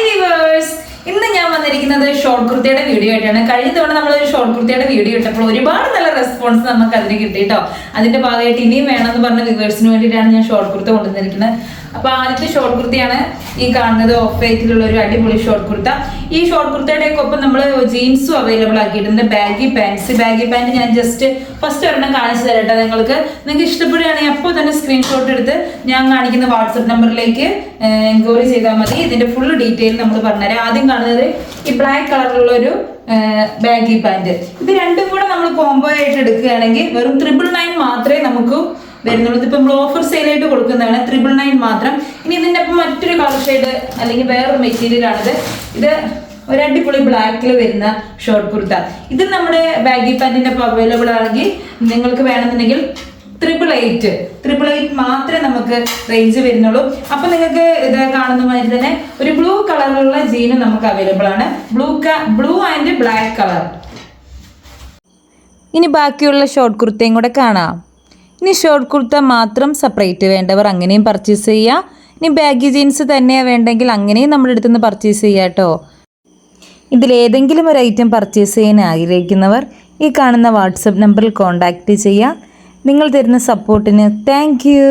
Hi viewers, ഇന്ന് ഞാൻ വന്നിരിക്കുന്നത് ഷോർട്ട് കുർത്തിയുടെ വീഡിയോ ആയിട്ടാണ്. കഴിഞ്ഞ തവണ നമ്മളൊരു ഷോർട്ട് കുർത്തിയുടെ വീഡിയോ ഇട്ടപ്പോൾ ഒരുപാട് നല്ല റെസ്പോൺസ് നമുക്ക് അതിന് കിട്ടി കേട്ടോ. അതിന്റെ ഭാഗമായിട്ട് ഇനിയും വേണമെന്ന് പറഞ്ഞ വ്യൂവേഴ്സിന് വേണ്ടിയിട്ടാണ് ഞാൻ ഷോർട്ട് കുർത്ത കൊണ്ടുവന്നിരിക്കുന്നത്. അപ്പൊ ആദ്യത്തെ ഷോർട്ട് കുർത്തിയാണ് ഈ കാണുന്നത്. ഓഫ് വൈറ്റിലുള്ള ഒരു അടിപൊളി ഷോർട്ട് കുർത്ത. ഈ ഷോർട്ട് കുർത്തയുടെ ഒപ്പം നമ്മൾ ജീൻസും അവൈലബിൾ ആക്കിയിട്ടുണ്ട്. ബാഗി പാന്റ് ഞാൻ ജസ്റ്റ് ഫസ്റ്റ് ഒരെണ്ണം കാണിച്ചു തരട്ടെ. നിങ്ങൾക്ക് ഇഷ്ടപ്പെടുകയാണെങ്കിൽ അപ്പോൾ തന്നെ സ്ക്രീൻഷോട്ട് എടുത്ത് ഞാൻ കാണിക്കുന്ന വാട്സപ്പ് നമ്പറിലേക്ക് എൻക്വയറി ചെയ്താൽ മതി. ഇതിന്റെ ഫുൾ ഡീറ്റെയിൽ നമ്മൾ പറഞ്ഞുതരാം. ആദ്യം കാണുന്നത് ഈ ബ്ലാക്ക് കളറിലുള്ള ഒരു ബാഗി പാന്റ്. ഇത് രണ്ടും കൂടെ നമ്മൾ കോംബോ ആയിട്ട് എടുക്കുകയാണെങ്കിൽ വെറും 999 മാത്രമേ നമുക്ക് വരുന്നുള്ളൂ. ഇതിപ്പോൾ നമ്മൾ ഓഫർ സെയിലായിട്ട് കൊടുക്കുന്നതാണ് 999 മാത്രം. ഇനി ഇതിൻ്റെ ഒപ്പം മറ്റൊരു കളർ ഷെയ്ഡ് അല്ലെങ്കിൽ വേറൊരു മെറ്റീരിയൽ ആണിത്. ഇത് ഒരു അടിപൊളി ബ്ലാക്കിൽ വരുന്ന ഷോർട്ട് കുർത്ത. ഇത് നമ്മുടെ ബാഗി പാന്റിന്റെ ഒപ്പം അവൈലബിൾ ആണെങ്കിൽ നിങ്ങൾക്ക് വേണമെന്നുണ്ടെങ്കിൽ 888 മാത്രമേ നമുക്ക് റേഞ്ച് വരുന്നുള്ളൂ. അപ്പൊ നിങ്ങൾക്ക് ഇത് കാണുന്ന മാതിരി തന്നെ ഒരു ബ്ലൂ കളറിലുള്ള ജീനും നമുക്ക് അവൈലബിൾ ആണ്. Blue and black colour. ഇനി ബാക്കിയുള്ള ഷോർട്ട് കുർത്തയും കൂടെ കാണാം. ഇനി ഷോർട്ട് കുർത്ത മാത്രം സെപ്പറേറ്റ് വേണ്ടവർ അങ്ങനെയും പർച്ചേസ് ചെയ്യുക. ഇനി ബാഗി ജീൻസ് തന്നെയാണ് വേണ്ടെങ്കിൽ അങ്ങനെയും നമ്മുടെ അടുത്ത് നിന്ന് പർച്ചേസ് ചെയ്യുക കേട്ടോ. ഇതിലേതെങ്കിലും ഒരു ഐറ്റം പർച്ചേസ് ചെയ്യാൻ ആഗ്രഹിക്കുന്നവർ ഈ കാണുന്ന വാട്സപ്പ് നമ്പറിൽ കോൺടാക്റ്റ് ചെയ്യുക. നിങ്ങൾ തരുന്ന സപ്പോർട്ടിന് താങ്ക് യു.